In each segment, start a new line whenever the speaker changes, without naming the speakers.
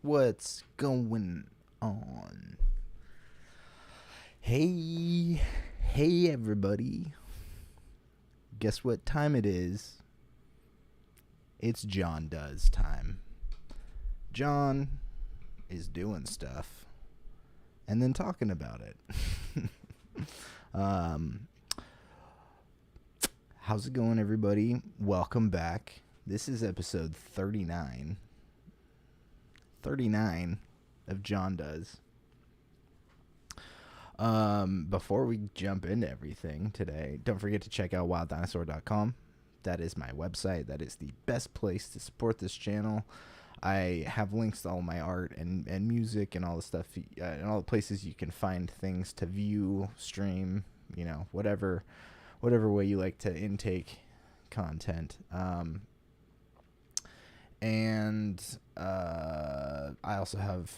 What's going on? Hey everybody. Guess what time it is? It's Jon Does time. Jon is doing stuff and then talking about it. How's it going, everybody? Welcome back. This is episode 39. 39 of Jon Does. Before we jump into everything today, don't forget to check out wilddinosaur.com. That is my website. That is the best place to support this channel. I have links to all my art and music and all the stuff, and all the places you can find things to view, stream, whatever way you like to intake content. And I also have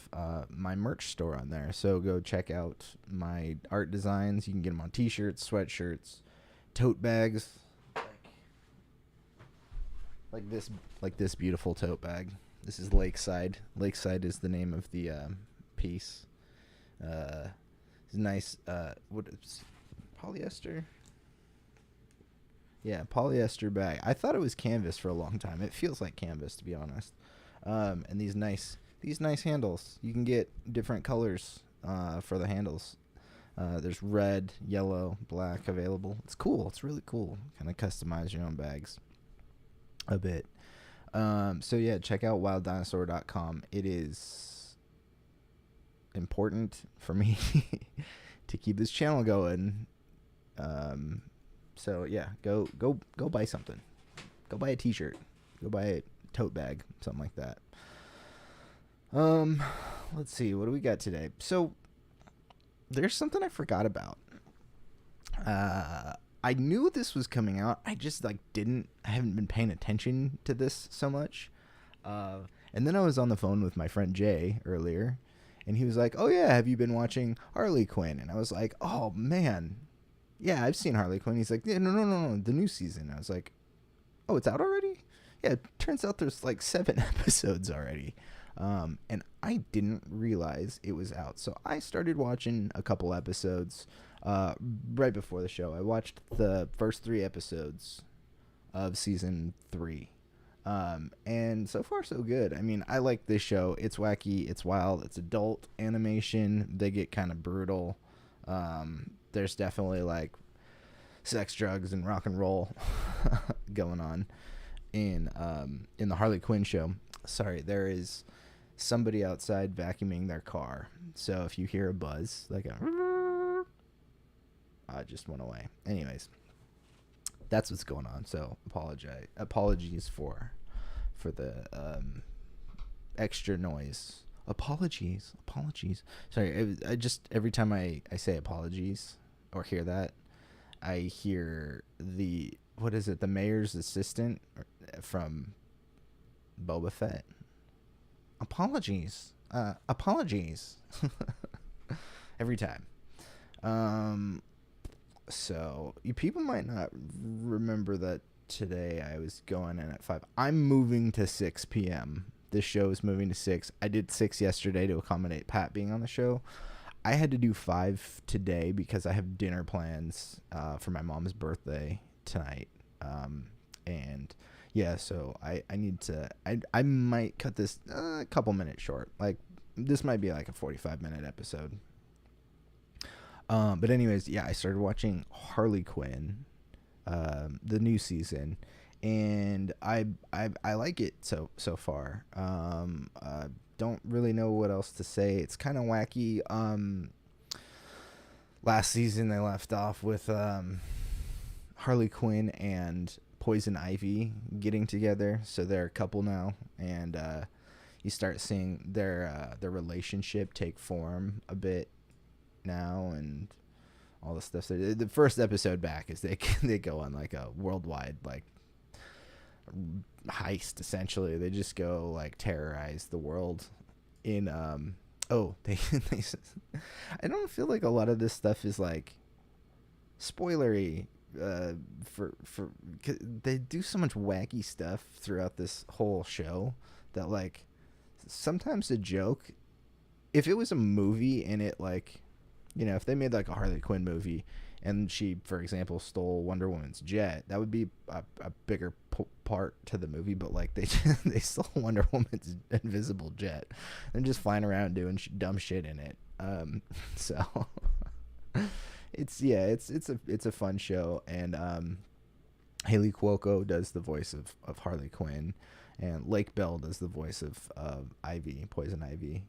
my merch store on there, so go check out my art designs. You can get them on t-shirts, sweatshirts, tote bags, like this beautiful tote bag. This is Lakeside. Lakeside is the name of the piece. It's nice. What is polyester? Yeah, polyester bag. I thought it was canvas for a long time. It feels like canvas, to be honest. And these nice handles. You can get different colors for the handles. There's red, yellow, black available. It's cool. It's really cool. Kind of customize your own bags a bit. So yeah, check out wilddinosaur.com. It is important for me to keep this channel going. So yeah, go buy something. Go buy a t-shirt. Go buy a tote bag, something like that. Let's see, what do we got today? So there's something I forgot about. I knew this was coming out. I just I haven't been paying attention to this so much. And then I was on the phone with my friend Jay earlier, and he was like, "Oh yeah, have you been watching Harley Quinn?" And I was like, "Oh man, yeah, I've seen Harley Quinn." He's like, "Yeah, no, the new season." I was like, "Oh, it's out already?" Yeah, it turns out there's 7 episodes already. And I didn't realize it was out. So I started watching a couple episodes right before the show. I watched the first 3 episodes of season 3. And so far, so good. I mean, I like this show. It's wacky, it's wild, it's adult animation. They get kind of brutal. There's definitely sex, drugs, and rock and roll going on in the Harley Quinn show. Sorry, there is somebody outside vacuuming their car. So if you hear a buzz, I just went away. Anyways, that's what's going on. So apologies for the extra noise. Apologies. Sorry, I just every time I say apologies or hear that, I hear the mayor's assistant from Boba Fett. Apologies. Every time. So people might not remember that today I was going in at 5. I'm moving to 6 p.m. This show is moving to 6. I did 6 yesterday to accommodate Pat being on the show. I had to do 5 today because I have dinner plans for my mom's birthday tonight. And yeah, so I need to, I might cut this a couple minutes short. This might be a 45-minute episode. But anyways, yeah, I started watching Harley Quinn, the new season, and I like it so far. Don't really know what else to say. It's kind of wacky. Last season they left off with Harley Quinn and Poison Ivy getting together, so they're a couple now, and you start seeing their relationship take form a bit now, and all the stuff. So the first episode back is they go on a worldwide heist. Essentially, they just go terrorize the world in they I don't feel like a lot of this stuff is spoilery they do so much wacky stuff throughout this whole show that like sometimes a joke, if it was a movie and it like, if they made like a Harley Quinn movie and she, for example, stole Wonder Woman's jet, that would be a bigger part to the movie. But like they stole Wonder Woman's invisible jet and just flying around doing dumb shit in it. So it's a fun show, and Haley Cuoco does the voice of Harley Quinn, and Lake Bell does the voice of Poison Ivy.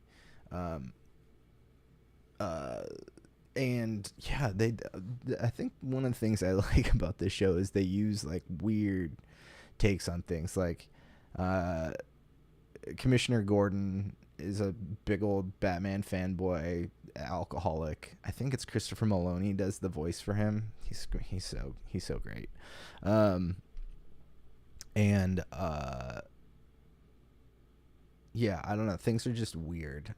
And yeah, I think one of the things I like about this show is they use like weird takes on things. Like Commissioner Gordon is a big old Batman fanboy, alcoholic. I think it's Christopher Maloney does the voice for him. He's so great. Yeah, I don't know. Things are just weird.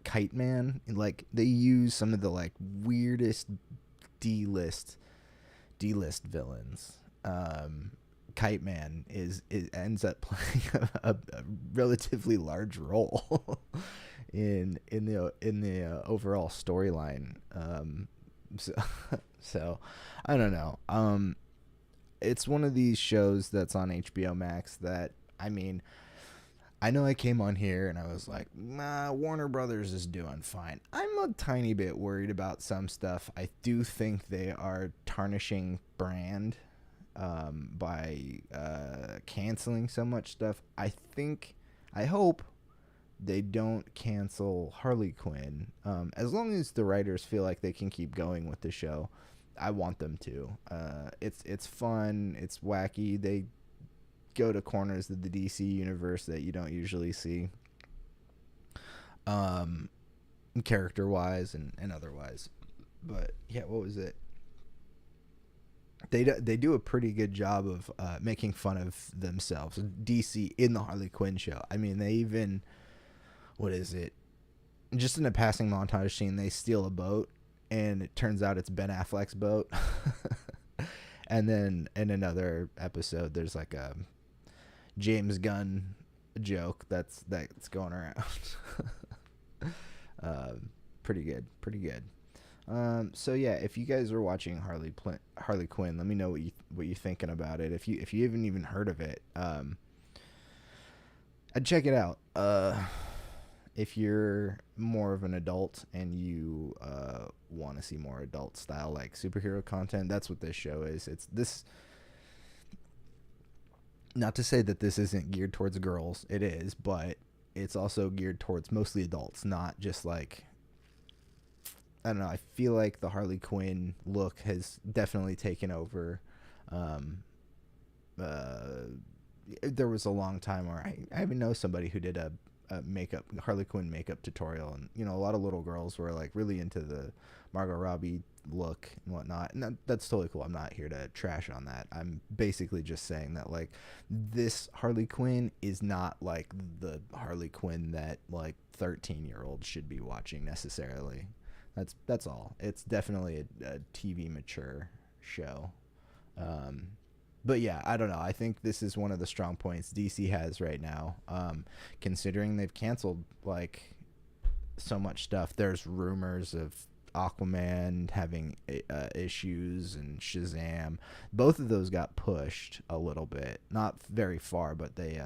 Kite Man, like they use some of the like weirdest D-list villains. Kite Man ends up playing a relatively large role in the overall storyline. So I don't know. It's one of these shows that's on HBO Max that, I mean, I know I came on here and I was like, Warner Brothers is doing fine. I'm a tiny bit worried about some stuff. I do think they are tarnishing brand by canceling so much stuff. I hope they don't cancel Harley Quinn. As long as the writers feel like they can keep going with the show, I want them to. It's fun. It's wacky. They go to corners of the DC universe that you don't usually see, character wise and otherwise. But yeah, what was it? They do a pretty good job of making fun of themselves, DC, in the Harley Quinn show. I mean, they even, what is it? Just in a passing montage scene, they steal a boat, and it turns out it's Ben Affleck's boat. And then in another episode, there's like a James Gunn joke that's going around. Pretty good. So yeah, if you guys are watching Harley Quinn, let me know what you're thinking about it. If you haven't even heard of it, I'd check it out. If you're more of an adult and you want to see more adult style like superhero content, that's what this show is. It's this. Not to say that this isn't geared towards girls, it is, but it's also geared towards mostly adults, not just like, I don't know, I feel like the Harley Quinn look has definitely taken over. There was a long time where I even know somebody who did a Harley Quinn makeup tutorial, and a lot of little girls were like really into the Margot Robbie look and whatnot, and that's totally cool. I'm not here to trash on that. I'm basically just saying that like this Harley Quinn is not like the Harley Quinn that like 13-year-olds should be watching necessarily. That's all. It's definitely a TV mature show. But yeah, I don't know. I think this is one of the strong points DC has right now. Considering they've canceled like so much stuff. There's rumors of Aquaman having issues and Shazam. Both of those got pushed a little bit, not very far, but they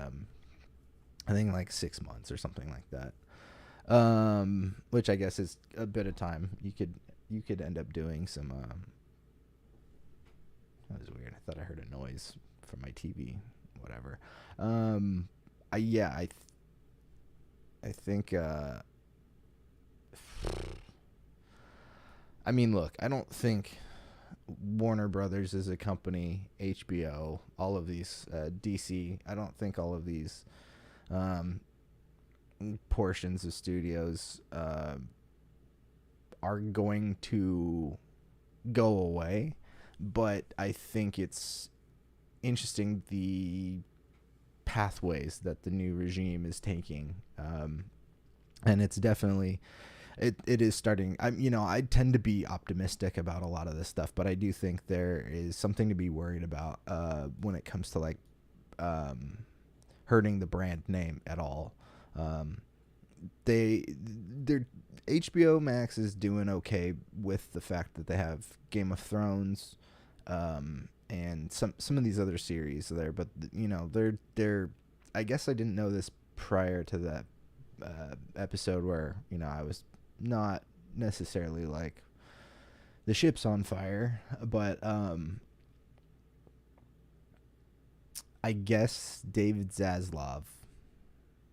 I think like 6 months or something like that. Which I guess is a bit of time. You could end up doing some that was weird. I thought I heard a noise from my TV. Whatever. I think I mean, look, I don't think Warner Brothers is a company, HBO, all of these, DC, I don't think all of these portions of studios are going to go away, but I think it's interesting the pathways that the new regime is taking, and it's definitely it is starting. I tend to be optimistic about a lot of this stuff, but I do think there is something to be worried about when it comes to like hurting the brand name at all. Their HBO Max is doing okay with the fact that they have Game of Thrones, and some of these other series there, but they're I guess I didn't know this prior to that episode where I was not necessarily like the ship's on fire, but I guess David Zaslav,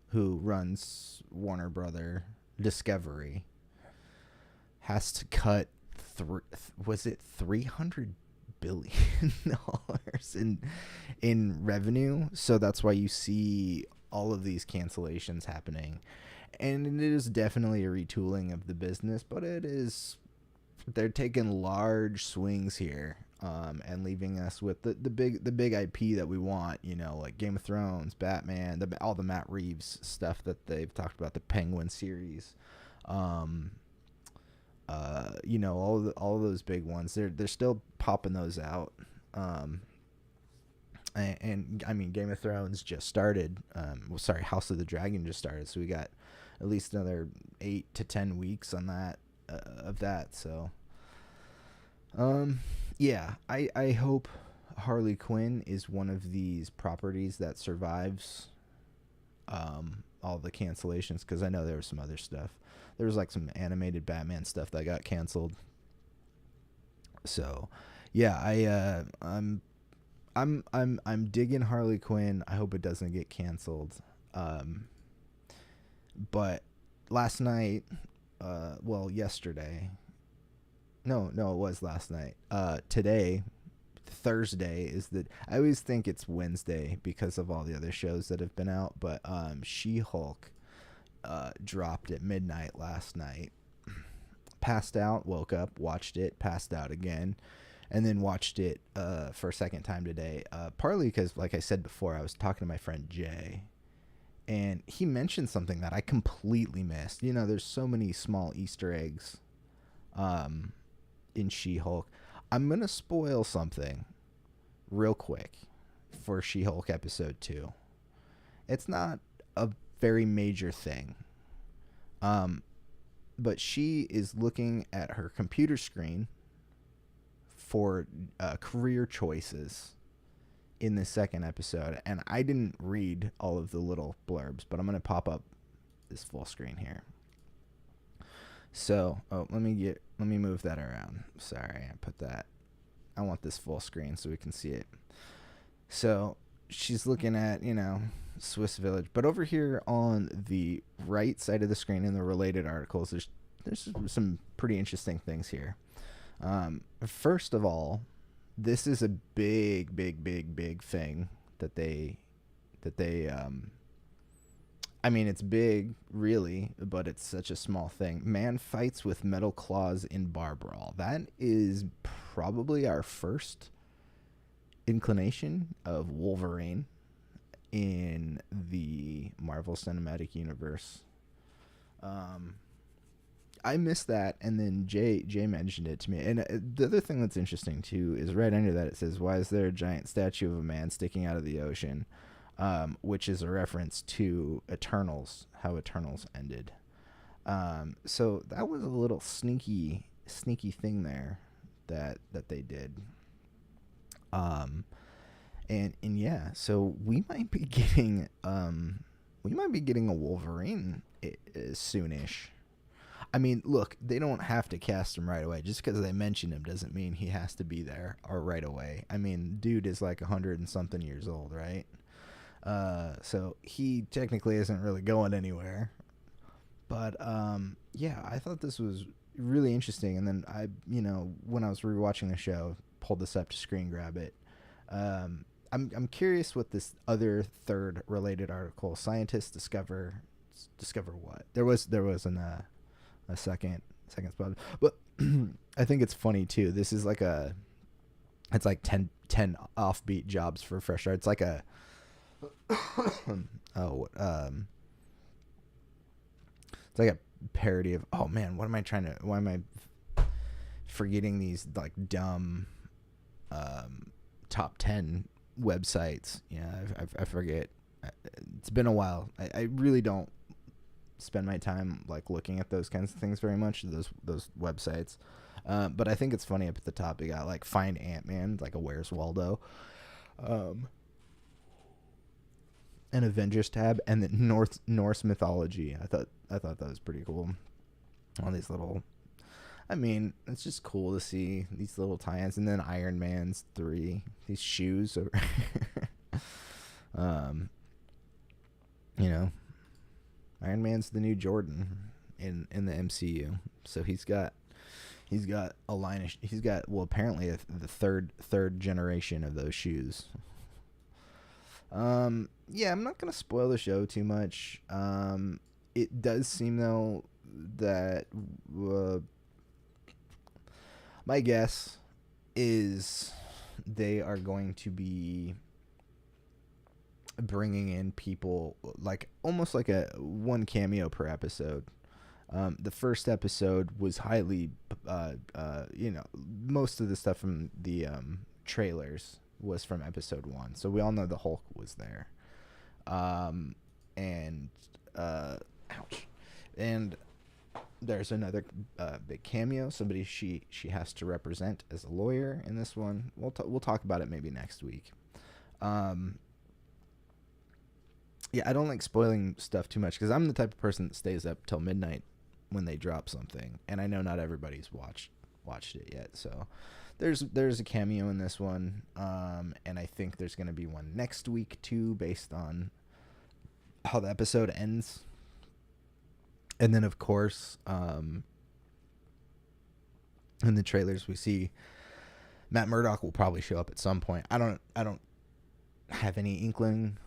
who runs Warner Brother Discovery, has to cut was it $300 billion in revenue. So that's why you see all of these cancellations happening, and it is definitely a retooling of the business, but they're taking large swings here, and leaving us with the big IP that we want, like Game of Thrones, Batman, all the Matt Reeves stuff that they've talked about, the Penguin series, all of those big ones. They're still popping those out. And I mean, Game of Thrones just started. House of the Dragon just started. So we got at least another 8 to 10 weeks on that of that. So, yeah, I hope Harley Quinn is one of these properties that survives all the cancellations, because I know there was some other stuff. There was like some animated Batman stuff that got canceled. So, yeah, I'm digging Harley Quinn. I hope it doesn't get canceled. But last night, yesterday. No, it was last night. Today, Thursday I always think it's Wednesday because of all the other shows that have been out, but She-Hulk dropped at midnight last night. Passed out, woke up, watched it, passed out again, and then watched it for a second time today. Partly because, like I said before, I was talking to my friend Jay, and he mentioned something that I completely missed. There's so many small Easter eggs in She-Hulk. I'm going to spoil something real quick for She-Hulk episode 2. It's not a very major thing. But she is looking at her computer screen for career choices in the second episode, and I didn't read all of the little blurbs, but I'm going to pop up this full screen here. So, let me move that around. Sorry, I want this full screen so we can see it. So, she's looking at, Swiss Village, but over here on the right side of the screen in the related articles, there's some pretty interesting things here. First of all, this is a big thing that they I mean, it's big, really, but it's such a small thing. Man fights with metal claws in bar brawl. That is probably our first inclination of Wolverine in the Marvel Cinematic Universe. I missed that, and then Jay mentioned it to me. And the other thing that's interesting, too, is right under that it says, why is there a giant statue of a man sticking out of the ocean? Which is a reference to Eternals, how Eternals ended. So that was a little sneaky thing there that they did. And yeah, so we might be getting a Wolverine soonish. I mean, look, they don't have to cast him right away. Just because they mention him doesn't mean he has to be there or right away. I mean, dude is like 100 and something years old, right? So he technically isn't really going anywhere. But yeah, I thought this was really interesting. And then when I was rewatching the show, pulled this up to screen grab it. I'm curious what this other third related article, scientists discover what? There was a second spot, but I think it's funny too. This is like it's like 10 offbeat jobs for a fresh start. It's like a it's like a parody of, oh man, why am I forgetting these like dumb top 10 websites? Yeah, I forget. It's been a while. I really don't spend my time like looking at those kinds of things very much, those websites. But I think it's funny up at the top you got like Find Ant-Man, like a Where's Waldo, an Avengers tab, and the Norse mythology. I thought that was pretty cool. All these little, I mean, it's just cool to see these little tie-ins. And then Iron Man's 3, these shoes are you know, Iron Man's the new Jordan in the MCU. So he's got a line of, apparently the third generation of those shoes. Yeah, I'm not gonna spoil the show too much. It does seem though that my guess is they are going to be bringing in people like almost like a one cameo per episode. The first episode was highly, most of the stuff from the trailers was from episode 1, so we all know the Hulk was there. And there's another big cameo, somebody she has to represent as a lawyer in this one. We'll talk about it maybe next week. Yeah, I don't like spoiling stuff too much because I'm the type of person that stays up till midnight when they drop something, and I know not everybody's watched it yet. So there's a cameo in this one, and I think there's going to be one next week too, based on how the episode ends. And then of course, in the trailers we see Matt Murdock will probably show up at some point. I don't have any inkling.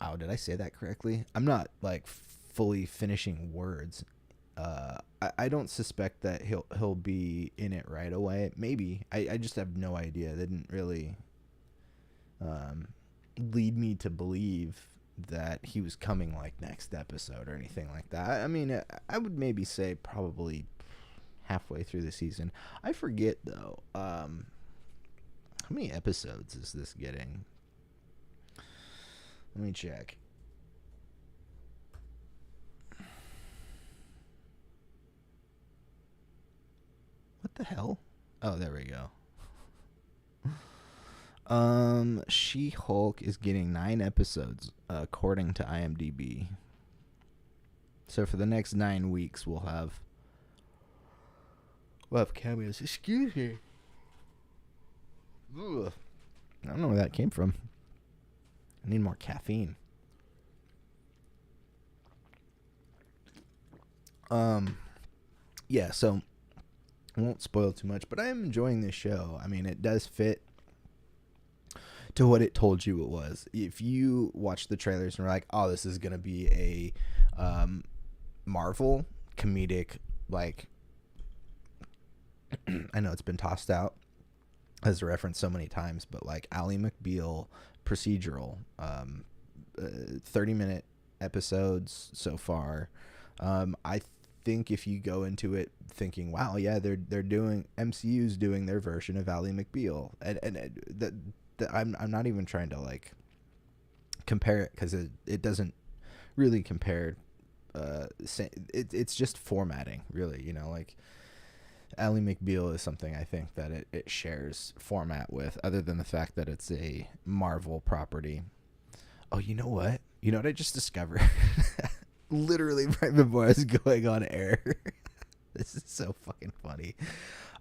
Oh, did I say that correctly? I'm not like fully finishing words. I don't suspect that he'll be in it right away. Maybe. I just have no idea. They didn't really lead me to believe that he was coming like next episode or anything like that. I mean, I would maybe say probably halfway through the season. I forget though. How many episodes is this getting? Let me check. What the hell? Oh, there we go. She-Hulk is getting 9 episodes, according to IMDb. So for the next 9 weeks, we'll have cameos. Excuse me. Ugh. I don't know where that came from. I need more caffeine. Yeah, so I won't spoil too much, but I am enjoying this show. I mean, it does fit to what it told you it was. If you watch the trailers and were like, oh, this is going to be a Marvel comedic, like, I know it's been tossed out as a reference so many times, but like Ally McBeal procedural, 30-minute episodes so far. I think if you go into it thinking, wow, yeah, they're doing, MCU's doing their version of Ally McBeal, and that I'm not even trying to like compare it, because it doesn't really compare. It's just formatting, really, like Ally McBeal is something I think that it shares format with, other than the fact that it's a Marvel property. Oh, you know what I just discovered? Literally right before I was going on air. This is so fucking funny.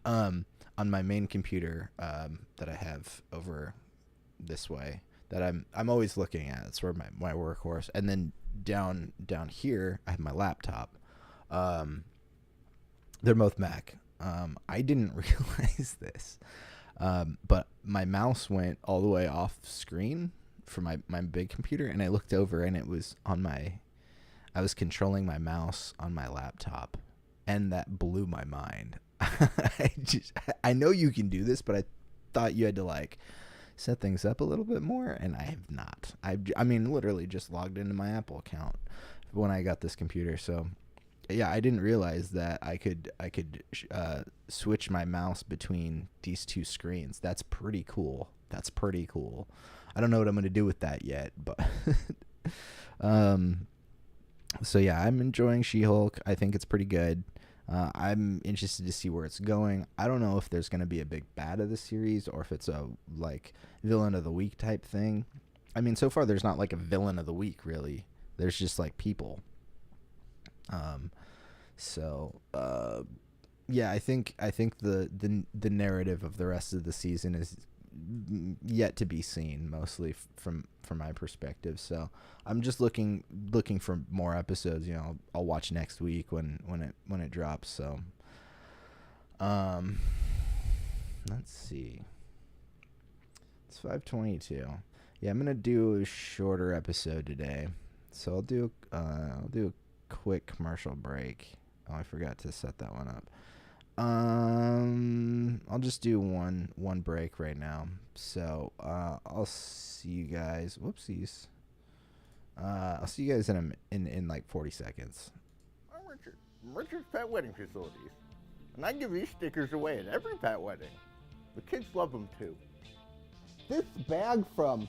On my main computer that I have over this way, that I'm always looking at. It's where my workhorse. And then down here, I have my laptop. They're both Mac. I didn't realize this, but my mouse went all the way off screen for my big computer, and I looked over, and it was on I was controlling my mouse on my laptop, and that blew my mind. I know you can do this, but I thought you had to like set things up a little bit more, and I have not. I mean, literally just logged into my Apple account when I got this computer, so yeah, I didn't realize that I could switch my mouse between these two screens. That's pretty cool. That's pretty cool. I don't know what I'm gonna do with that yet, but um, so yeah, I'm enjoying She-Hulk. I think it's pretty good. I'm interested to see where it's going. I don't know if there's gonna be a big bad of the series or if it's a like villain of the week type thing. I mean, so far there's not like a villain of the week really. There's just like people. Um, yeah, I think the narrative of the rest of the season is yet to be seen, mostly from my perspective. So I'm just looking for more episodes. You know, I'll watch next week when it drops. So, um, let's see. It's 5:22. Yeah, I'm gonna do a shorter episode today. So I'll do a quick commercial break. Oh, I forgot to set that one up. I'll just do one break right now. So I'll see you guys. Whoopsies. I'll see you guys in like 40 seconds.
I'm Richard. Richard's Pet Wedding Facilities, and I give these stickers away at every pet wedding. The kids love them too. This bag from,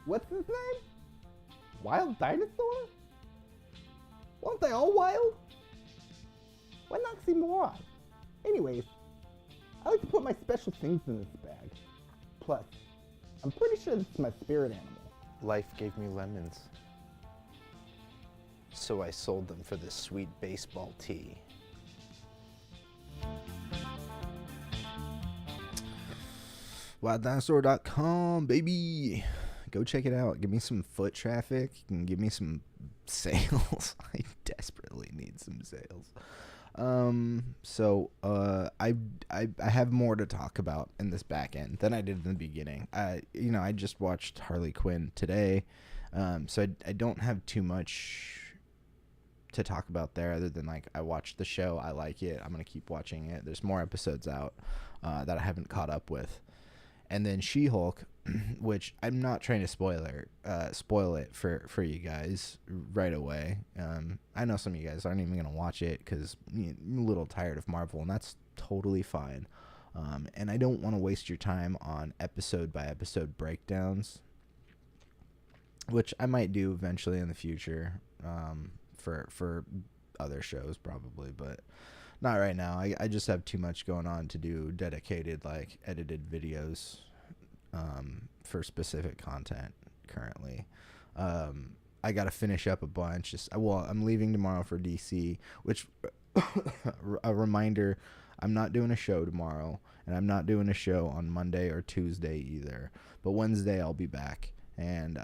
what's his name? Wild Dinosaur? Weren't they all wild? Why not see more on? Anyways, I like to put my special things in this bag. Plus, I'm pretty sure this is my spirit animal.
Life gave me lemons, so I sold them for this sweet baseball tee.
WildDinosaur.com, baby. Go check it out. Give me some foot traffic and give me some sales. I desperately need some sales. I have more to talk about in this back end than I did in the beginning. I just watched Harley Quinn today. So I don't have too much to talk about there other than like I watched the show. I like it. I'm going to keep watching it. There's more episodes out that I haven't caught up with. And then She-Hulk, which I'm not trying to spoil it for you guys right away. I know some of you guys aren't even going to watch it because you're a little tired of Marvel, and that's totally fine. And I don't want to waste your time on episode-by-episode breakdowns, which I might do eventually in the future for other shows probably, but not right now. I just have too much going on to do dedicated, like, edited videos for specific content currently. I got to finish up a bunch. I'm leaving tomorrow for DC, which, a reminder, I'm not doing a show tomorrow, and I'm not doing a show on Monday or Tuesday either. But Wednesday I'll be back, and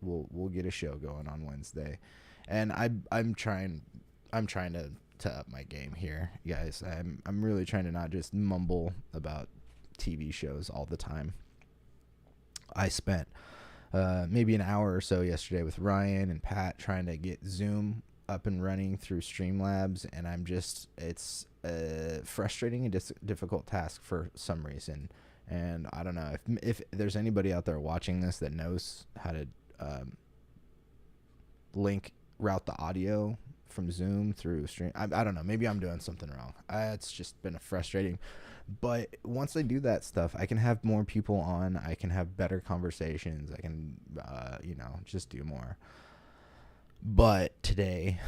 we'll get a show going on Wednesday. And I'm trying to up my game here, guys. I'm really trying to not just mumble about TV shows all the time. I spent maybe an hour or so yesterday with Ryan and Pat trying to get Zoom up and running through Streamlabs, and it's a frustrating and difficult task for some reason. And I don't know if there's anybody out there watching this that knows how to route the audio from Zoom through stream. I don't know. Maybe I'm doing something wrong. It's just been frustrating. But once I do that stuff, I can have more people on. I can have better conversations. I can, just do more. But today,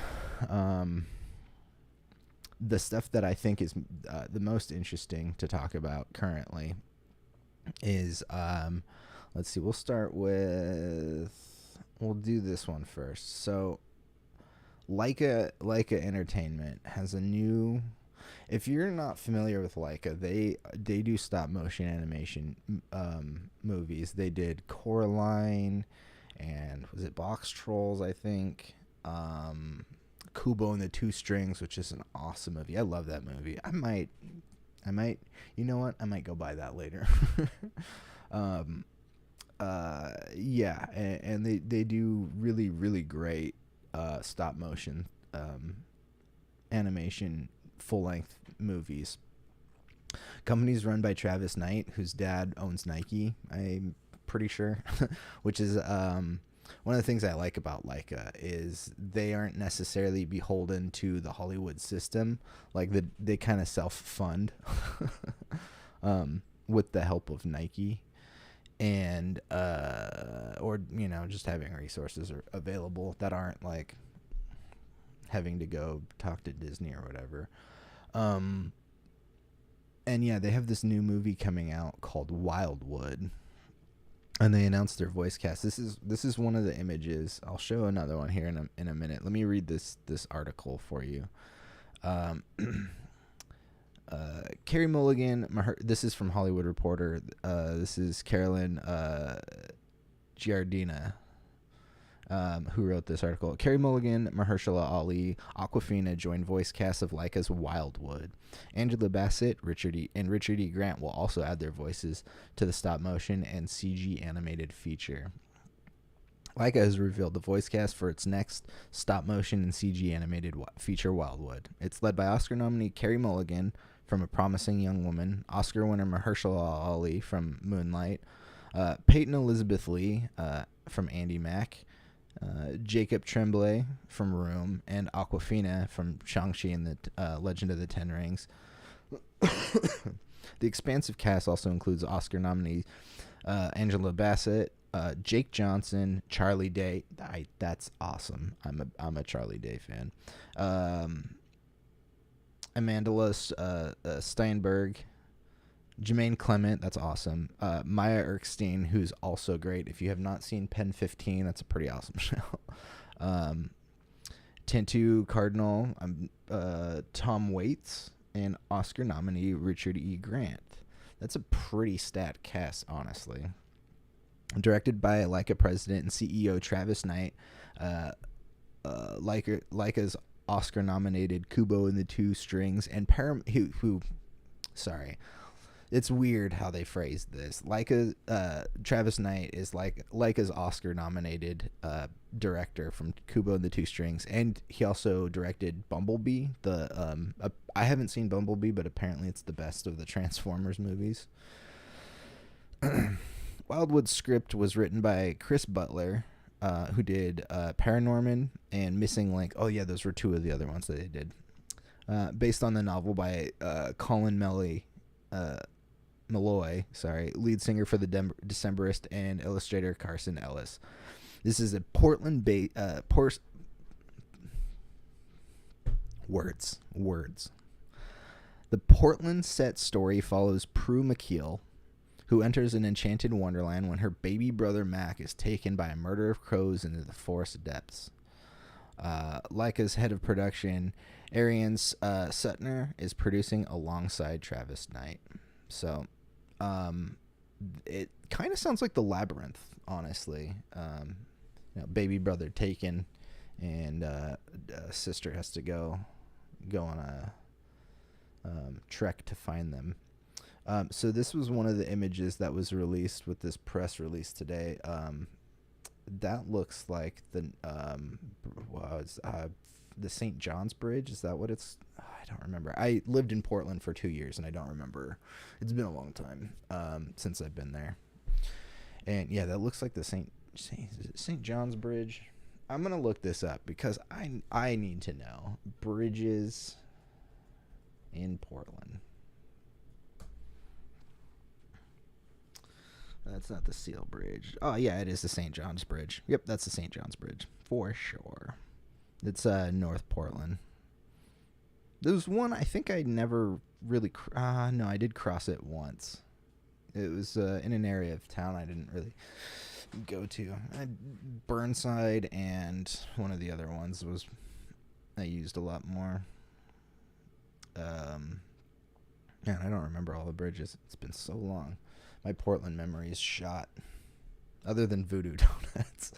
the stuff that I think is the most interesting to talk about currently is, let's see. We'll do this one first. So, Laika Entertainment has a new. If you're not familiar with Laika, they do stop motion animation movies. They did Coraline, and was it Box Trolls? I think Kubo and the Two Strings, which is an awesome movie. I love that movie. I might. You know what? I might go buy that later. And they do really, really great stop motion animation full-length movies. Company's run by Travis Knight, whose dad owns Nike, I'm pretty sure, which is one of the things I like about Laika is they aren't necessarily beholden to the Hollywood system. Like they kind of self-fund with the help of Nike, and or just having resources available that aren't like having to go talk to Disney or whatever. And yeah, they have this new movie coming out called Wildwood, and they announced their voice cast. This is one of the images. I'll show another one here in a minute. Let me read this article for you. Carey Mulligan. This is from Hollywood Reporter. This is Carolyn Giardina, who wrote this article. Carey Mulligan, Mahershala Ali, Awkwafina joined voice cast of Laika's Wildwood. Angela Bassett, Richard E. Grant will also add their voices to the stop motion and CG animated feature. Laika has revealed the voice cast for its next stop motion and CG animated feature, Wildwood. It's led by Oscar nominee Carey Mulligan from A Promising Young Woman, Oscar winner Mahershala Ali from Moonlight, Peyton Elizabeth Lee from Andy Mack, Jacob Tremblay from Room, and Awkwafina from Shang-Chi and the Legend of the Ten Rings. The expansive cast also includes Oscar nominee Angela Bassett, Jake Johnson, Charlie Day. That's awesome. I'm a Charlie Day fan. Amanda Steinberg, Jermaine Clement, that's awesome. Maya Erskine, who's also great. If you have not seen Pen 15, that's a pretty awesome show. Tentu Cardinal, Tom Waits, and Oscar nominee Richard E. Grant. That's a pretty stat cast, honestly. Directed by Laika president and CEO Travis Knight, Laika's Oscar-nominated Kubo and the Two Strings, and sorry. It's weird how they phrased this. Travis Knight is Laika's Oscar-nominated director from Kubo and the Two Strings, and he also directed Bumblebee. I haven't seen Bumblebee, but apparently it's the best of the Transformers movies. Wildwood's script was written by Chris Butler, who did Paranorman and Missing Link. Oh yeah, those were two of the other ones that they did. Based on the novel by Colin Malloy, lead singer for the Decemberist, and illustrator Carson Ellis. This is a words. The Portland set story follows Prue McKeel, who enters an enchanted wonderland when her baby brother Mac is taken by a murder of crows into the forest depths. Laika's head of production, Ariane Suttner, is producing alongside Travis Knight. So, it kind of sounds like The Labyrinth, honestly. Baby brother taken, and sister has to go on a trek to find them. So this was one of the images that was released with this press release today. That looks like the St. John's Bridge. Is that what it's? I don't remember. I lived in Portland for 2 years, and I don't remember. It's been a long time since I've been there. And yeah, that looks like the St. John's Bridge. I'm gonna look this up because I need to know bridges in Portland. That's not the Seal Bridge. Oh, yeah, it is the St. John's Bridge. Yep, that's the St. John's Bridge, for sure. It's North Portland. There was one I think I never really... no, I did cross it once. It was in an area of town I didn't really go to. Burnside and one of the other ones I used a lot more. Man, I don't remember all the bridges. It's been so long. My Portland memory is shot, other than Voodoo Donuts.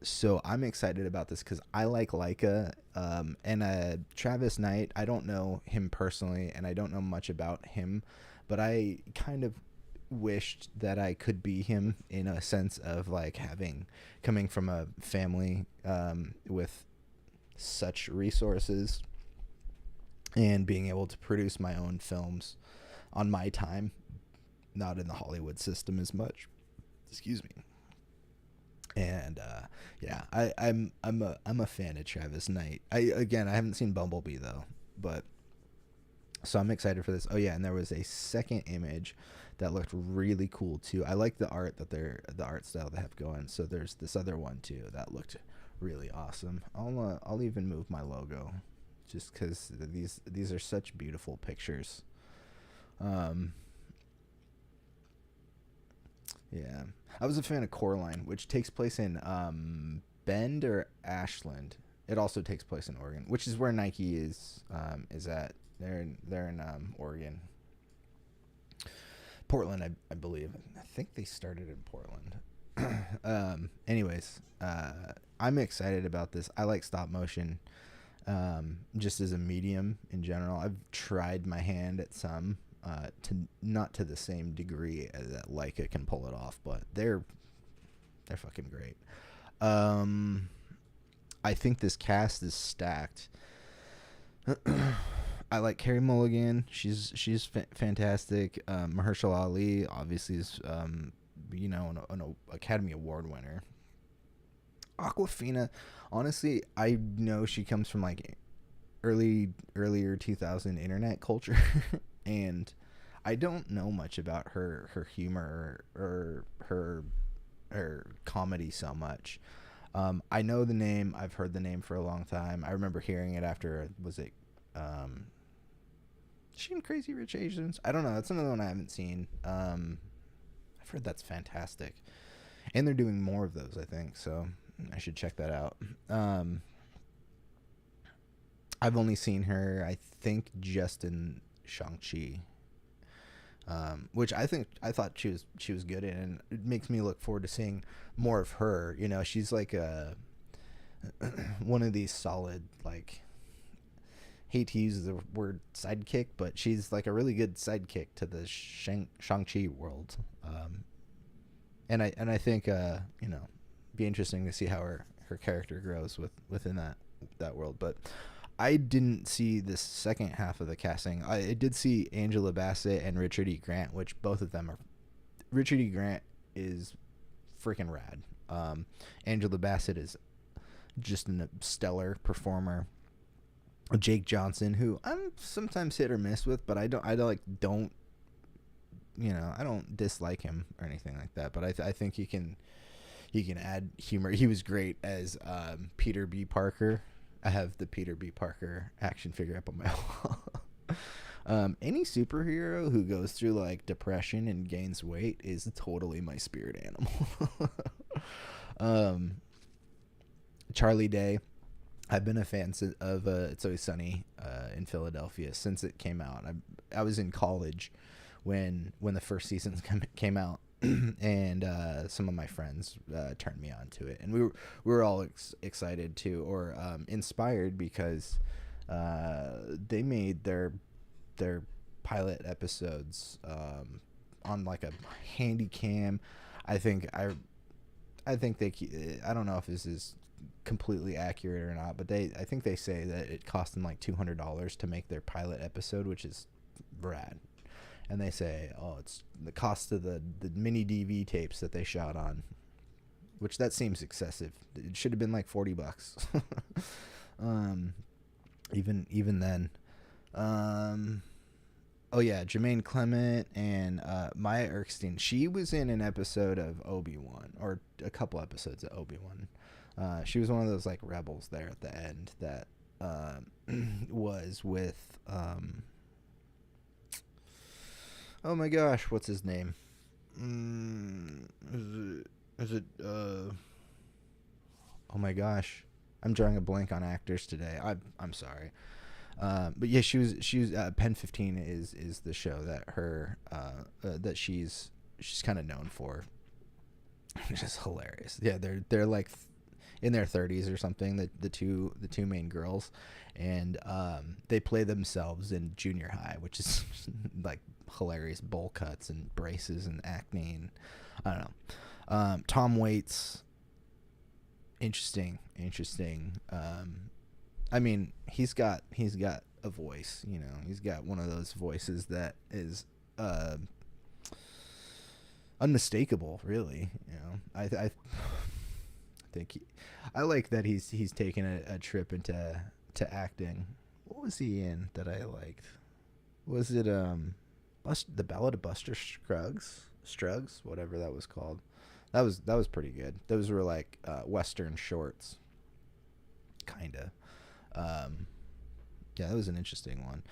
So I'm excited about this because I like Laika, and Travis Knight. I don't know him personally, and I don't know much about him, but I kind of wished that I could be him in a sense of like coming from a family with such resources and being able to produce my own films on my time, not in the Hollywood system as much. Excuse me. And yeah, I'm a fan of Travis Knight. I haven't seen Bumblebee though, but so I'm excited for this. Oh yeah, and there was a second image that looked really cool too. I like the art the art style they have going. So there's this other one too that looked really awesome. I'll even move my logo, just because these are such beautiful pictures. Yeah, I was a fan of Coraline, which takes place in Bend or Ashland. It also takes place in Oregon, which is where Nike is at. They're in Oregon. Portland, I believe. I think they started in Portland. Anyways, I'm excited about this. I like stop motion, just as a medium in general. I've tried my hand at some, not to the same degree as that Laika can pull it off, but they're fucking great. I think this cast is stacked. I like Carey Mulligan. She's fantastic. Mahershala Ali obviously is an Academy Award winner. Awkwafina, honestly, I know she comes from like earlier 2000 internet culture, and I don't know much about her humor or her comedy so much. I know the name. I've heard the name for a long time. I remember hearing it after, was it she in Crazy Rich Asians? I don't know. That's another one I haven't seen. I've heard that's fantastic, and they're doing more of those, I think, so I should check that out. I've only seen her, I think, just in Shang-Chi, which I thought she was good in, and it makes me look forward to seeing more of her. You know, she's like one of these solid, like, hate to use the word sidekick, but she's like a really good sidekick to the Shang-Chi world. And I think be interesting to see how her character grows within that world. But I didn't see this second half of the casting. I did see Angela Bassett and Richard E. Grant, which both of them are. Richard E. Grant is freaking rad. Angela Bassett is just a stellar performer. Jake Johnson, who I'm sometimes hit or miss with, but I don't dislike him or anything like that. But I think he can add humor. He was great as Peter B. Parker. I have the Peter B. Parker action figure up on my wall. Any superhero who goes through like depression and gains weight is totally my spirit animal. Charlie Day. I've been a fan of It's Always Sunny in Philadelphia since it came out. I was in college when the first season came out, and some of my friends turned me on to it, and we were all excited too, or inspired, because they made their pilot episodes on like a handy cam. I think they I don't know if this is completely accurate or not, but I think they say that it cost them like $200 to make their pilot episode, which is rad. And they say, it's the cost of the mini DV tapes that they shot on, which that seems excessive. It should have been like $40. Even then. Oh yeah, Jermaine Clement and Maya Erskine. She was in an episode of Obi-Wan, or a couple episodes of Obi-Wan. She was one of those like rebels there at the end that was with oh my gosh, what's his name? Is it oh my gosh, I'm drawing a blank on actors today. I'm sorry. But yeah, she was Pen 15 is the show that she's kind of known for. Which is hilarious. Yeah, they're like in their 30s or something, the two main girls, and they play themselves in junior high, which is like hilarious. Bowl cuts and braces and acne, and I don't know. Tom Waits, interesting. I mean, he's got a voice, you know. He's got one of those voices that is unmistakable, really, you know. I like that he's taken a trip into acting. What was he in that I liked? Was it the Ballad of Buster Scruggs, whatever that was called. That was pretty good. Those were like Western shorts, kinda. Yeah, that was an interesting one.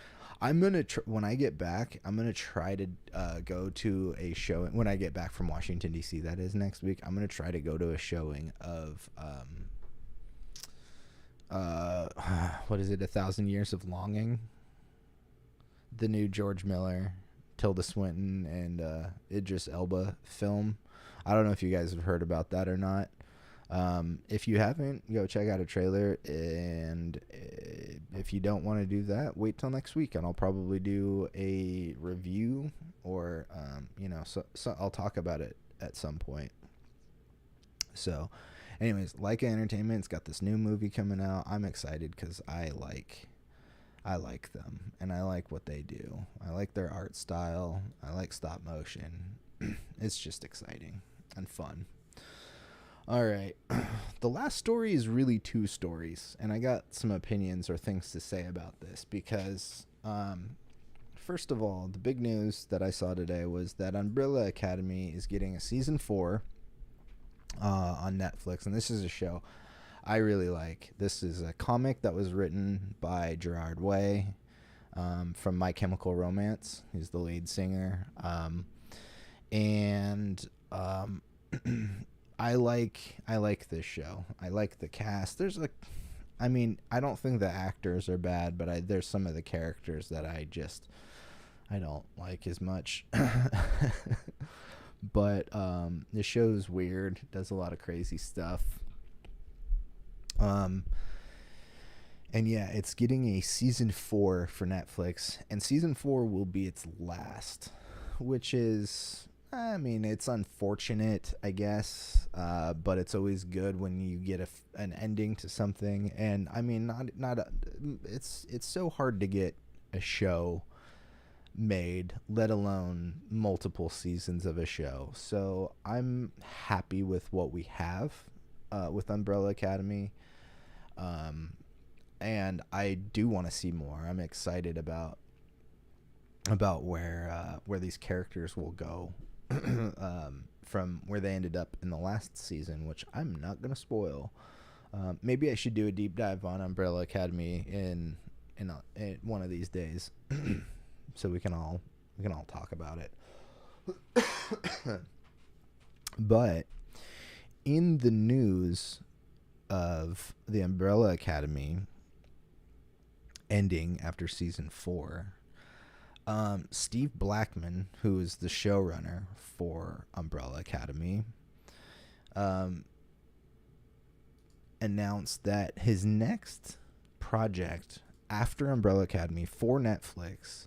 I'm gonna when I get back, I'm gonna try to go to a show when I get back from Washington D.C. That is next week. I'm gonna try to go to a showing of what is it? 1,000 Years of Longing. The new George Miller, Tilda Swinton, and Idris Elba film. I don't know if you guys have heard about that or not. If you haven't, go check out a trailer, and if you don't want to do that, wait till next week, and I'll probably do a review, or so I'll talk about it at some point. So anyways, Laika Entertainment's got this new movie coming out. I'm excited because I like them, and I like what they do. I like their art style. I like stop motion. It's just exciting and fun. All right. The last story is really two stories, and I got some opinions or things to say about this because, first of all, the big news that I saw today was that Umbrella Academy is getting a season 4 on Netflix, and this is a show I really like. This is a comic that was written by Gerard Way from My Chemical Romance. He's the lead singer. I like this show. I like the cast. I don't think the actors are bad, but there's some of the characters that I don't like as much. But the show's weird. Does a lot of crazy stuff. And yeah, it's getting a season 4 for Netflix, and season 4 will be its last, which is, it's unfortunate, I guess, but it's always good when you get an ending to something. And it's so hard to get a show made, let alone multiple seasons of a show. So I'm happy with what we have with Umbrella Academy, and I do want to see more. I'm excited about where these characters will go from where they ended up in the last season, which I'm not gonna spoil. Maybe I should do a deep dive on Umbrella Academy in one of these days, so we can all talk about it. But in the news of the Umbrella Academy ending after season 4, Steve Blackman, who is the showrunner for Umbrella Academy, announced that his next project after Umbrella Academy for Netflix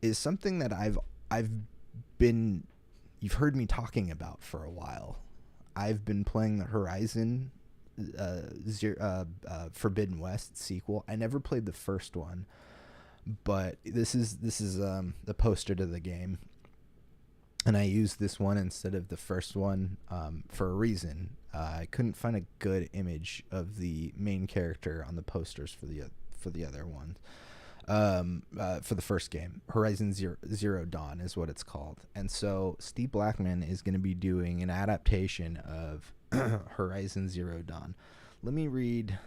is something that you've heard me talking about for a while. I've been playing the Horizon Forbidden West sequel. I never played the first one, but this is the poster to the game, and I used this one instead of the first one for a reason. I couldn't find a good image of the main character on the posters for the other one. For the first game, Horizon Zero Dawn is what it's called. And so Steve Blackman is going to be doing an adaptation of Horizon Zero Dawn. Let me read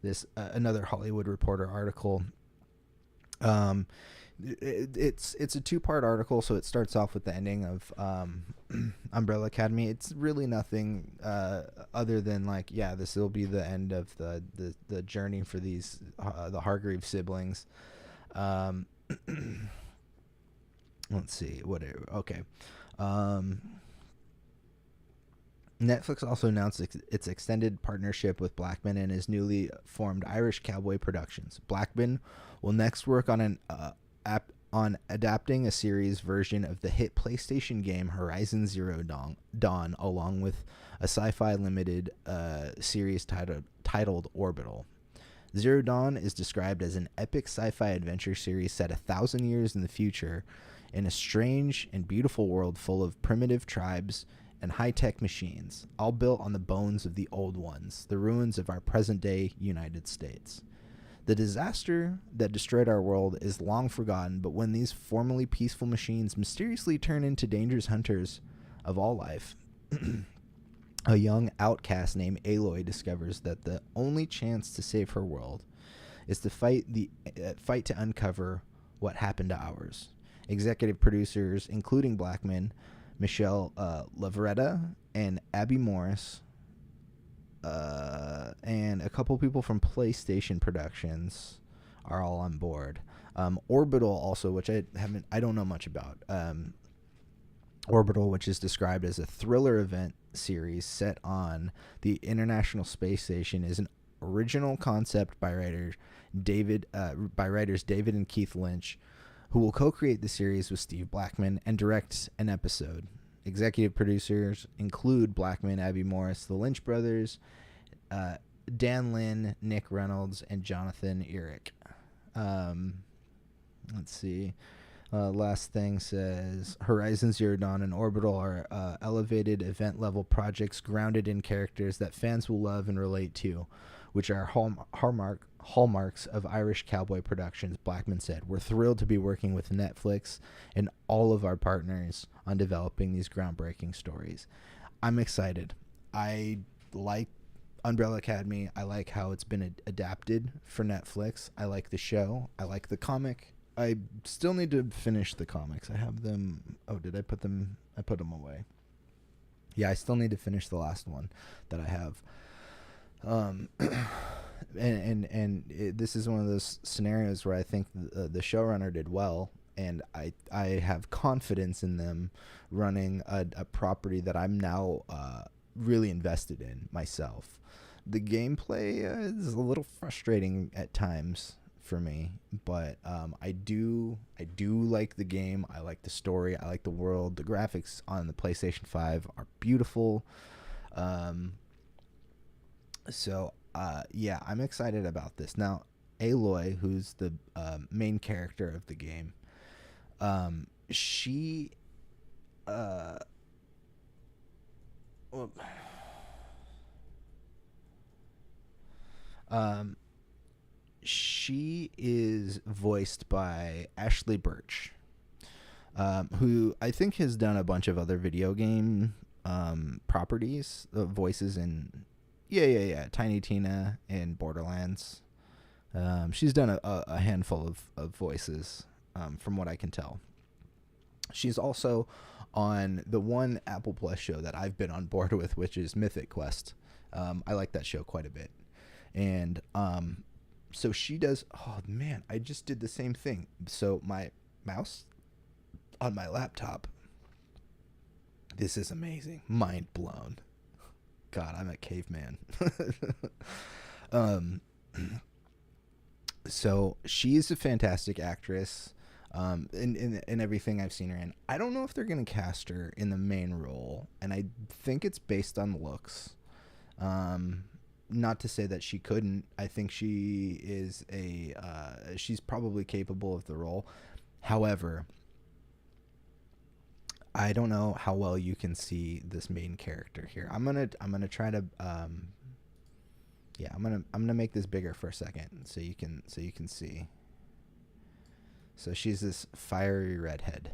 this another Hollywood Reporter article. It's a 2-part article, so it starts off with the ending of Umbrella Academy. It's really nothing other than this will be the end of the journey for these the Hargreaves siblings. Let's see okay. Netflix also announced its extended partnership with Blackman and his newly formed Irish Cowboy Productions. Blackman will next work on adapting a series version of the hit PlayStation game Horizon Zero Dawn, along with a sci-fi limited series titled Orbital. Zero Dawn is described as an epic sci-fi adventure series set 1,000 years in the future in a strange and beautiful world full of primitive tribes and high-tech machines, all built on the bones of the old ones, the ruins of our present-day United States. The disaster that destroyed our world is long forgotten, but when these formerly peaceful machines mysteriously turn into dangerous hunters of all life, a young outcast named Aloy discovers that the only chance to save her world is to fight to uncover what happened to ours. Executive producers, including Blackman, Michelle Lavretta, and Abby Morris, and a couple people from PlayStation Productions are all on board. Orbital also, which I don't know much about. Orbital, which is described as a thriller event series set on the International Space Station, is an original concept by writers David and Keith Lynch, who will co-create the series with Steve Blackman and direct an episode. Executive producers include Blackman, Abby Morris, the Lynch brothers, Dan Lin, Nick Reynolds, and Jonathan Eric. Let's see. Last thing says Horizon Zero Dawn and Orbital are elevated event-level projects grounded in characters that fans will love and relate to, which are hallmarks of Irish cowboy productions. Blackman said, "We're thrilled to be working with Netflix and all of our partners on developing these groundbreaking stories." I'm excited. I like Umbrella Academy. I like how it's been adapted for Netflix. I like the show. I like the comic. I still need to finish the comics. I have them. Oh, did I put them? I put them away. Yeah, I still need to finish the last one that I have. This is one of those scenarios where I think the showrunner did well, and I have confidence in them running a property that I'm now really invested in myself. The gameplay is a little frustrating at times for me, but I do like the game. I like the story. I like the world. The graphics on the PlayStation 5 are beautiful. So yeah, I'm excited about this. Now, Aloy, who's the main character of the game, she she is voiced by Ashley Birch, who I think has done a bunch of other video game properties, voices in Tiny Tina and Borderlands. She's done a handful of voices, from what I can tell. She's also on the one Apple Plus show that I've been on board with, which is Mythic Quest. I like that show quite a bit. And so she does. Oh man, I just did the same thing. So my mouse on my laptop. This is amazing. Mind blown. God, I'm a caveman. So she's a fantastic actress. In everything I've seen her in. I don't know if they're gonna cast her in the main role, and I think it's based on looks. Not to say that she couldn't. I think she is she's probably capable of the role. However, I don't know how well you can see this main character here. I'm gonna try to I'm gonna make this bigger for a second so you can see. So she's this fiery redhead,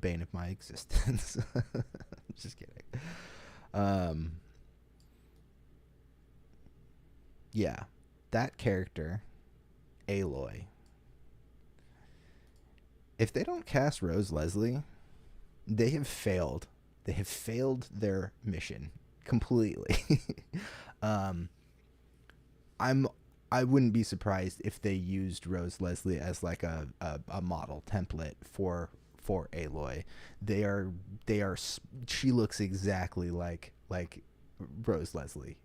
bane of my existence. Just kidding. Yeah, that character, Aloy. If they don't cast Rose Leslie, they have failed. They have failed their mission completely. I wouldn't be surprised if they used Rose Leslie as like a model template for Aloy. They are she looks exactly like Rose Leslie.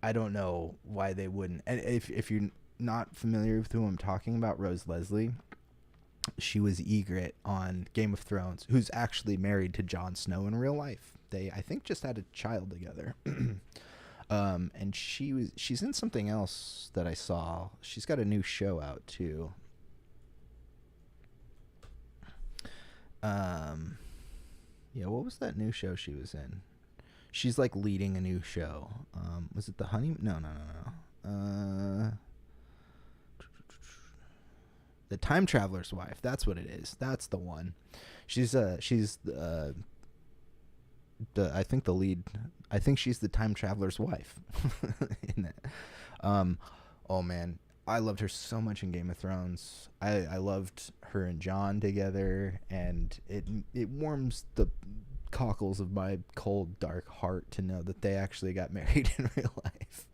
I don't know why they wouldn't. And if you're not familiar with who I'm talking about, Rose Leslie, she was Ygritte on Game of Thrones, who's actually married to Jon Snow in real life. They, I think, just had a child together. And she's in something else that I saw. She's got a new show out too. Yeah, what was that new show she was in? She's like leading a new show. Was it The Honey? No. The Time Traveler's Wife. That's what it is. That's the one. She's I think the lead. I think she's the Time Traveler's wife. In it. Oh man, I loved her so much in Game of Thrones. I loved her and Jon together, and it warms the cockles of my cold, dark heart to know that they actually got married in real life.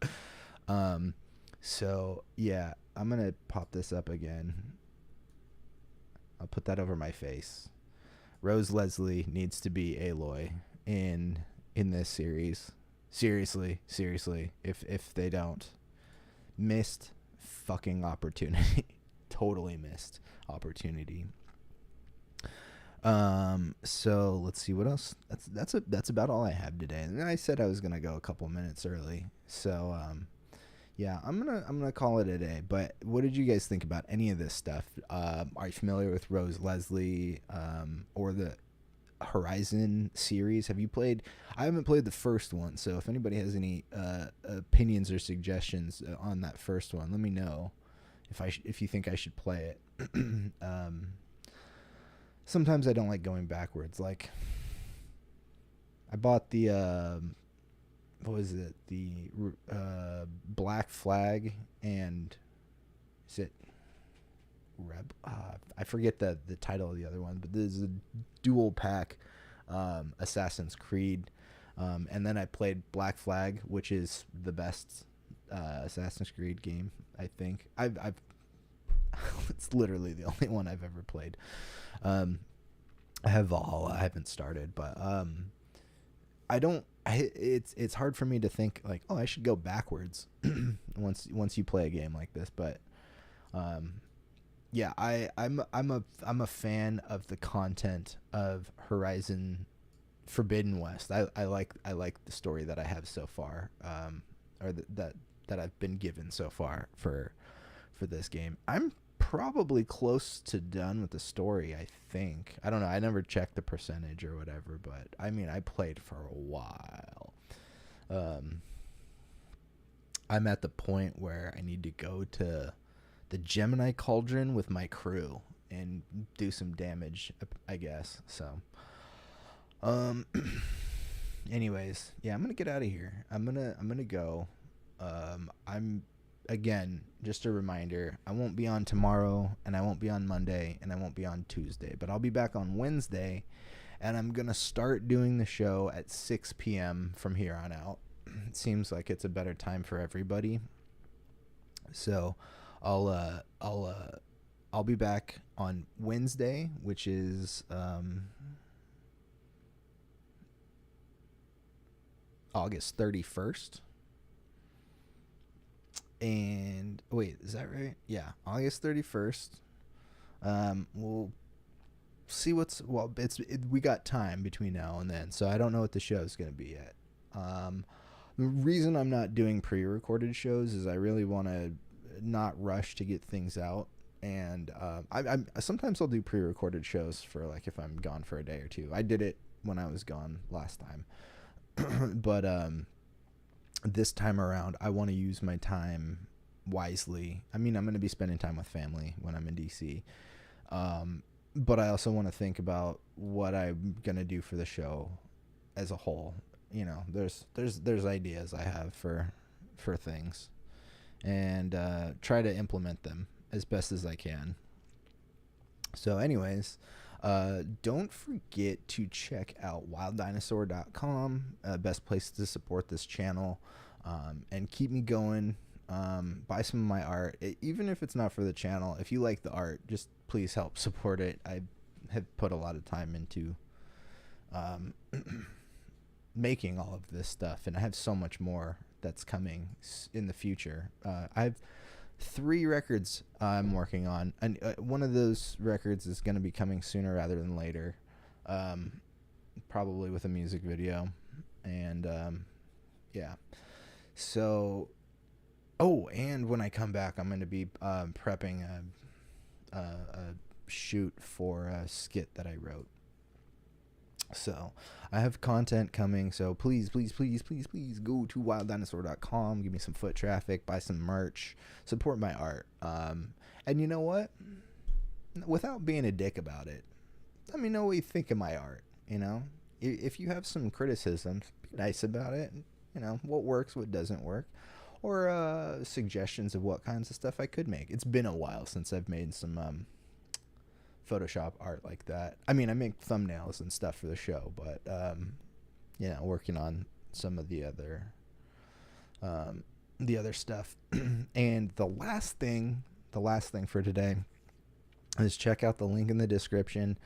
So yeah, I'm gonna pop this up again. I'll put that over my face. Rose Leslie needs to be Aloy in this series. Seriously, if they don't, missed fucking opportunity. Totally missed opportunity. So let's see what else. That's about all I have today. And I said I was gonna go a couple minutes early. So yeah, I'm gonna call it a day. But what did you guys think about any of this stuff? Are you familiar with Rose Leslie or the Horizon series? Have you played? I haven't played the first one, so if anybody has any opinions or suggestions on that first one, let me know if you think I should play it. Sometimes I don't like going backwards. Like I bought the what was it? The Black Flag and is it I forget the title of the other one, but there's a dual pack Assassin's Creed, and then I played Black Flag, which is the best Assassin's Creed game. I think I've it's literally the only one I've ever played. I have Valhalla. I haven't started, but it's hard for me to think like, oh, I should go backwards once you play a game like this. But yeah, I'm a fan of the content of Horizon Forbidden West. I like the story that I have so far, or that I've been given so far for this game. I'm probably close to done with the story, I think. I don't know. I never checked the percentage or whatever, but I mean, I played for a while. I'm at the point where I need to go to the Gemini Cauldron with my crew and do some damage, I guess. So, anyways, yeah, I'm gonna get out of here. I'm gonna go. Again, just a reminder, I won't be on tomorrow, and I won't be on Monday, and I won't be on Tuesday, but I'll be back on Wednesday, and I'm going to start doing the show at 6 p.m. from here on out. It seems like it's a better time for everybody. So I'll be back on Wednesday, which is August 31st. And wait, is that right? Yeah, August 31st. We'll see we got time between now and then, so I don't know what the show is going to be yet. The reason I'm not doing pre-recorded shows is I really want to not rush to get things out, and I sometimes I'll do pre-recorded shows for like if I'm gone for a day or two. I did it when I was gone last time, but this time around, I want to use my time wisely. I mean, I'm going to be spending time with family when I'm in DC. But I also want to think about what I'm going to do for the show as a whole. You know, there's ideas I have for things, and try to implement them as best as I can. So anyways, don't forget to check out wilddinosaur.com, best place to support this channel, and keep me going. Buy some of my art, even if it's not for the channel. If you like the art, just please help support it. I have put a lot of time into making all of this stuff, and I have so much more that's coming in the future. I have 3 records I'm working on, and one of those records is going to be coming sooner rather than later, probably with a music video, and yeah. So, and when I come back, I'm going to be prepping a shoot for a skit that I wrote. So I have content coming. So please, please, please, please, please go to wilddinosaur.com. Give me some foot traffic. Buy some merch. Support my art. And you know what? Without being a dick about it, let me know what you think of my art. You know, if you have some criticisms, be nice about it. You know, what works, what doesn't work, or suggestions of what kinds of stuff I could make. It's been a while since I've made some Photoshop art like that. I mean, I make thumbnails and stuff for the show, but you know, working on some of the other stuff. And the last thing for today is check out the link in the description.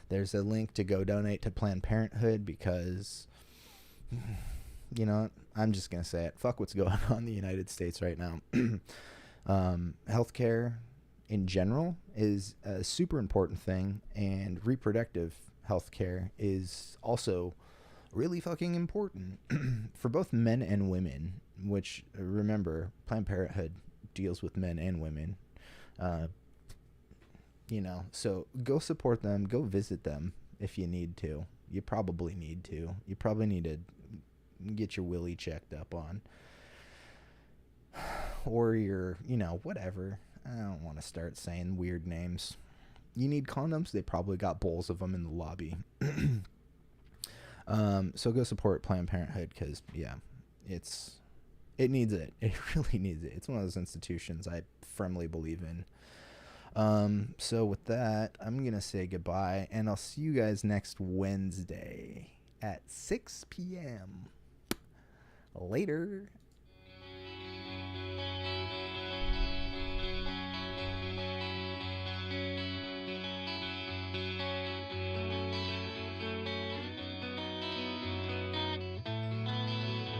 There's a link to go donate to Planned Parenthood because, you know, I'm just going to say it. Fuck what's going on in the United States right now. Healthcare in general is a super important thing, and reproductive healthcare is also really fucking important for both men and women, which, remember, Planned Parenthood deals with men and women. You know, so go support them, go visit them if you need to. You probably need to. You probably need to get your willy checked up on. Or your, you know, whatever. I don't want to start saying weird names. You need condoms? They probably got bowls of them in the lobby. So go support Planned Parenthood because, yeah, it needs it. It really needs it. It's one of those institutions I firmly believe in. So with that, I'm going to say goodbye, and I'll see you guys next Wednesday at 6 p.m. Later.